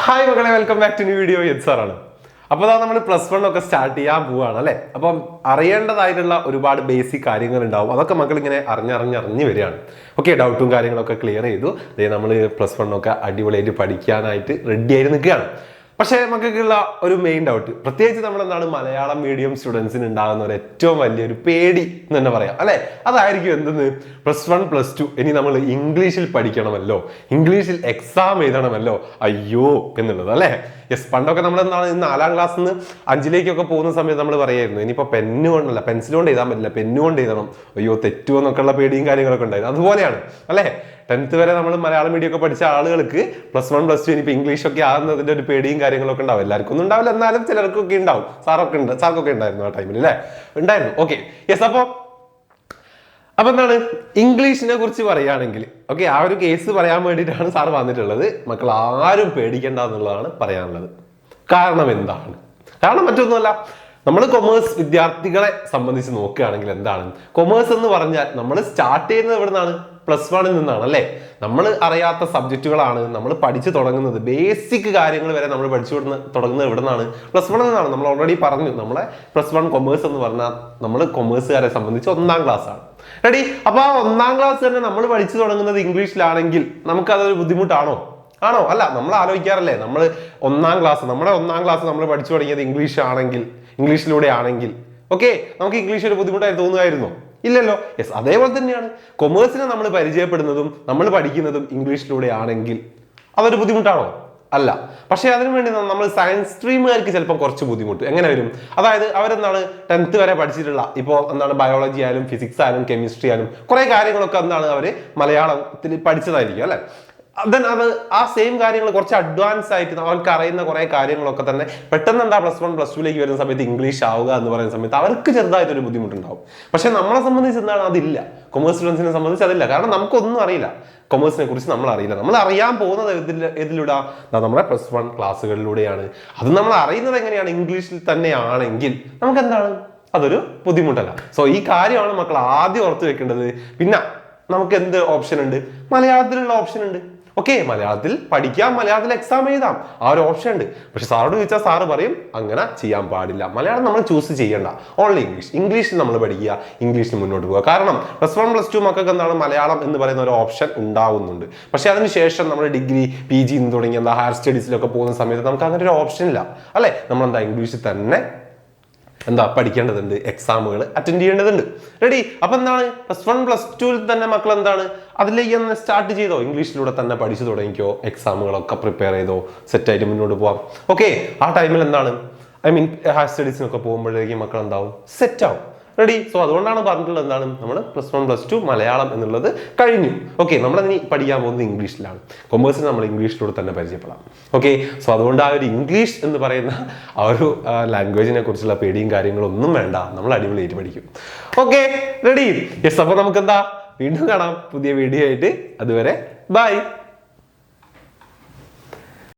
Hi മക്കളെ, welcome back to new video. സാറാണ്. അപ്പോൾ നമ്മൾ +1 ഒക്കെ സ്റ്റാർട്ട് ചെയ്യാൻ പോവുകയാണ് അല്ലേ. അപ്പം അറിയേണ്ടതായിട്ടുള്ള ഒരുപാട് ബേസിക് കാര്യങ്ങൾ ഉണ്ടാവും. അതൊക്കെ മക്കൾ ഇങ്ങനെ അറിഞ്ഞ് വരികയാണ്. ഓക്കെ, ഡൗട്ടും കാര്യങ്ങളൊക്കെ ക്ലിയർ ചെയ്തു. നമ്മൾ +1 ഒക്കെ അടിപൊളിയായിട്ട് പഠിക്കാനായിട്ട് റെഡി ആയിട്ട് നിൽക്കുകയാണ്. പക്ഷേ നമുക്കുള്ള ഒരു മെയിൻ ഡൗട്ട്, പ്രത്യേകിച്ച് നമ്മളെന്താണ് മലയാളം മീഡിയം സ്റ്റുഡൻസിന് ഉണ്ടാകുന്ന ഒരു ഏറ്റവും വലിയൊരു പേടി എന്ന് തന്നെ പറയാം അല്ലെ. അതായിരിക്കും എന്തെന്ന്, +1 +2 ഇനി നമ്മൾ ഇംഗ്ലീഷിൽ പഠിക്കണമല്ലോ, ഇംഗ്ലീഷിൽ എക്സാം എഴുതണമല്ലോ, അയ്യോ എന്നുള്ളത് അല്ലെ. യെസ്, പണ്ടൊക്കെ നമ്മൾ എന്താണ് 4ാം ക്ലാസ്സിൽ നിന്ന് 5ലേക്കൊക്കെ പോകുന്ന സമയത്ത് നമ്മൾ പറയായിരുന്നു ഇനിയിപ്പോൾ പെന്ന് കൊണ്ടല്ല, പെൻസിൽ കൊണ്ട് എഴുതാൻ പറ്റില്ല, പെന്ന് കൊണ്ട് എഴുതണം, അയ്യോ തെറ്റുമോ എന്നൊക്കെയുള്ള പേടിയും കാര്യങ്ങളൊക്കെ ഉണ്ടായിരുന്നു. അതുപോലെയാണ് അല്ലേ. 10th വരെ നമ്മൾ മലയാളം മീഡിയം ഒക്കെ പഠിച്ച ആളുകൾക്ക് +1 +2 ഇനിയിപ്പോൾ ഇംഗ്ലീഷൊക്കെ ആകുന്നതിന്റെ ഒരു പേടിയും കാര്യങ്ങളൊക്കെ ഉണ്ടാവും. എല്ലാവർക്കും ഒന്നും ഉണ്ടാവില്ല, എന്നാലും ചിലർക്കൊക്കെ ഉണ്ടാവും. സാർക്കൊക്കെ ഉണ്ടായിരുന്നു ആ ടൈമിൽ അല്ലേ, ഉണ്ടായിരുന്നു. Okay, yes. അപ്പൊ എന്താണ് ഇംഗ്ലീഷിനെ കുറിച്ച് പറയുകയാണെങ്കിൽ ഓക്കെ, ആ ഒരു കേസ് പറയാൻ വേണ്ടിയിട്ടാണ് സാർ വന്നിട്ടുള്ളത്. മക്കൾ ആരും പേടിക്കേണ്ട എന്നുള്ളതാണ് പറയാനുള്ളത്. കാരണം എന്താണ്? കാരണം മറ്റൊന്നുമല്ല, നമ്മൾ കൊമേഴ്സ് വിദ്യാർത്ഥികളെ സംബന്ധിച്ച് നോക്കുകയാണെങ്കിൽ എന്താണ്, കൊമേഴ്സ് എന്ന് പറഞ്ഞാൽ നമ്മൾ സ്റ്റാർട്ട് ചെയ്യുന്നത് എവിടെ നിന്നാണ്? +1 നിന്നാണ് അല്ലേ. നമ്മൾ അറിയാത്ത സബ്ജക്റ്റുകളാണ് നമ്മൾ പഠിച്ചു തുടങ്ങുന്നത്. ബേസിക് കാര്യങ്ങൾ വരെ നമ്മൾ പഠിച്ചു തുടങ്ങുന്നത് എവിടെ നിന്നാണ്? +1 നിന്നാണ്. നമ്മൾ ഓൾറെഡി പറഞ്ഞു, നമ്മളെ +1 കൊമേഴ്സ് എന്ന് പറഞ്ഞാൽ നമ്മൾ കൊമേഴ്സുകാരെ സംബന്ധിച്ച് 1ാം ക്ലാസ് ആണ്. റെഡി. അപ്പൊ ആ 1ാം ക്ലാസ് തന്നെ നമ്മൾ പഠിച്ചു തുടങ്ങുന്നത് ഇംഗ്ലീഷിലാണെങ്കിൽ നമുക്കതൊരു ബുദ്ധിമുട്ടാണോ? ആണോ? അല്ല. നമ്മൾ ആലോചിക്കാറല്ലേ, നമ്മൾ 1ാം ക്ലാസ് നമ്മൾ പഠിച്ചു തുടങ്ങിയത് ഇംഗ്ലീഷിലൂടെ ആണെങ്കിൽ ഓക്കെ, നമുക്ക് ഇംഗ്ലീഷ് ഒരു ബുദ്ധിമുട്ടായി തോന്നുമായിരുന്നോ? ഇല്ലല്ലോ. യെസ്, അതേപോലെ തന്നെയാണ് കൊമേഴ്സിനെ നമ്മൾ പരിചയപ്പെടുന്നതും നമ്മൾ പഠിക്കുന്നതും ഇംഗ്ലീഷിലൂടെ ആണെങ്കിൽ അതൊരു ബുദ്ധിമുട്ടാണോ? അല്ല. പക്ഷേ അതിനുവേണ്ടി നമ്മൾ സയൻസ് സ്ട്രീമുകാർക്ക് ചിലപ്പോൾ കുറച്ച് ബുദ്ധിമുട്ട് എങ്ങനെ വരും? അതായത് അവരെന്താണ് 10th വരെ പഠിച്ചിട്ടുള്ള, ഇപ്പോൾ എന്താണ് ബയോളജി ആയാലും ഫിസിക്സ് ആയാലും കെമിസ്ട്രി ആയാലും കുറെ കാര്യങ്ങളൊക്കെ എന്താണ് അവർ മലയാളത്തിൽ പഠിച്ചതായിരിക്കും അല്ലെ. അത് ആ സെയിം കാര്യങ്ങൾ കുറച്ച് അഡ്വാൻസ് ആയിട്ട് അവർക്ക് അറിയുന്ന കുറെ കാര്യങ്ങളൊക്കെ തന്നെ പെട്ടെന്ന് എന്താ +1 +2ലേക്ക് വരുന്ന സമയത്ത് ഇംഗ്ലീഷ് ആവുക എന്ന് പറയുന്ന സമയത്ത് അവർക്ക് ചെറുതായിട്ടൊരു ബുദ്ധിമുട്ടുണ്ടാവും. പക്ഷെ നമ്മളെ സംബന്ധിച്ച് എന്താണ്, അതില്ല. കൊമേഴ്സ് സ്റ്റുഡൻസിനെ സംബന്ധിച്ച് അതില്ല. കാരണം നമുക്കൊന്നും അറിയില്ല, കൊമേഴ്സിനെ കുറിച്ച് നമ്മൾ അറിയില്ല. നമ്മൾ അറിയാൻ പോകുന്നത് ഇതിലൂടെ നമ്മളെ +1 ക്ലാസ്സുകളിലൂടെയാണ്. അത് നമ്മൾ അറിയുന്നത് എങ്ങനെയാണ്? ഇംഗ്ലീഷിൽ തന്നെയാണെങ്കിൽ നമുക്ക് എന്താണ്, അതൊരു ബുദ്ധിമുട്ടല്ല. സോ ഈ കാര്യമാണ് മക്കൾ ആദ്യം ഓർത്ത് വെക്കേണ്ടത്. പിന്നെ നമുക്ക് എന്ത് ഓപ്ഷൻ ഉണ്ട്? മലയാളത്തിലുള്ള ഓപ്ഷൻ ഉണ്ട്. ഓക്കെ, മലയാളത്തിൽ പഠിക്കാം, മലയാളത്തിൽ എക്സാം എഴുതാം, ആ ഒരു ഓപ്ഷൻ ഉണ്ട്. പക്ഷെ സാറോട് ചോദിച്ചാൽ സാറ് പറയും അങ്ങനെ ചെയ്യാൻ പാടില്ല, മലയാളം നമ്മൾ ചൂസ് ചെയ്യണ്ട, ഓൺലി ഇംഗ്ലീഷിൽ നമ്മൾ പഠിക്കുക, ഇംഗ്ലീഷിൽ മുന്നോട്ട് പോകുക. കാരണം +1 +2 മക്കൾക്ക് എന്താണ് മലയാളം എന്ന് പറയുന്ന ഒരു ഓപ്ഷൻ ഉണ്ടാവുന്നുണ്ട്. പക്ഷെ അതിനുശേഷം നമ്മൾ ഡിഗ്രി PG എന്ന് തുടങ്ങി ഹയർ സ്റ്റഡീസിലൊക്കെ പോകുന്ന സമയത്ത് നമുക്ക് അങ്ങനെ ഒരു ഓപ്ഷൻ ഇല്ല അല്ലെ. നമ്മളെന്താ ഇംഗ്ലീഷിൽ തന്നെ പഠിക്കേണ്ടതുണ്ട്, എക്സാമുകൾ അറ്റൻഡ് ചെയ്യേണ്ടതുണ്ട്. റെഡി. അപ്പൊ എന്താണ് +1 +2 തന്നെ മക്കൾ എന്താണ് അതിലേക്ക് ഒന്ന് സ്റ്റാർട്ട് ചെയ്തോ, ഇംഗ്ലീഷിലൂടെ തന്നെ പഠിച്ചു തുടങ്ങിക്കോ, എക്സാമുകളൊക്കെ പ്രിപ്പയർ ചെയ്തോ, സെറ്റായിട്ട് മുന്നോട്ട് പോവാം. ഓക്കെ, ആ ടൈമിൽ എന്താണ് ഹയർ സ്റ്റഡീസിനൊക്കെ പോകുമ്പോഴേക്കും മക്കൾ എന്താവും, സെറ്റ് ആവും. റെഡി. സോ അതുകൊണ്ടാണ് പറഞ്ഞിട്ടുള്ളത് എന്താണ്, നമ്മൾ +1 +2 മലയാളം എന്നുള്ളത് കഴിഞ്ഞു. ഓക്കെ, നമ്മളതിന് പഠിക്കാൻ പോകുന്നത് ഇംഗ്ലീഷിലാണ്. കൊമേഴ്സിന് നമ്മൾ ഇംഗ്ലീഷിലൂടെ തന്നെ പരിചയപ്പെടാം. ഓക്കെ, സോ അതുകൊണ്ട് ആ ഒരു ഇംഗ്ലീഷ് എന്ന് പറയുന്ന ആ ഒരു ലാംഗ്വേജിനെ കുറിച്ചുള്ള പേടിയും കാര്യങ്ങളും ഒന്നും വേണ്ട, നമ്മൾ അടിപൊളിയായിട്ട് പഠിക്കും. Okay, ready. യെസ്. അപ്പൊ നമുക്ക് വീണ്ടും കാണാം പുതിയ വീഡിയോ ആയിട്ട്. അതുവരെ ബൈ.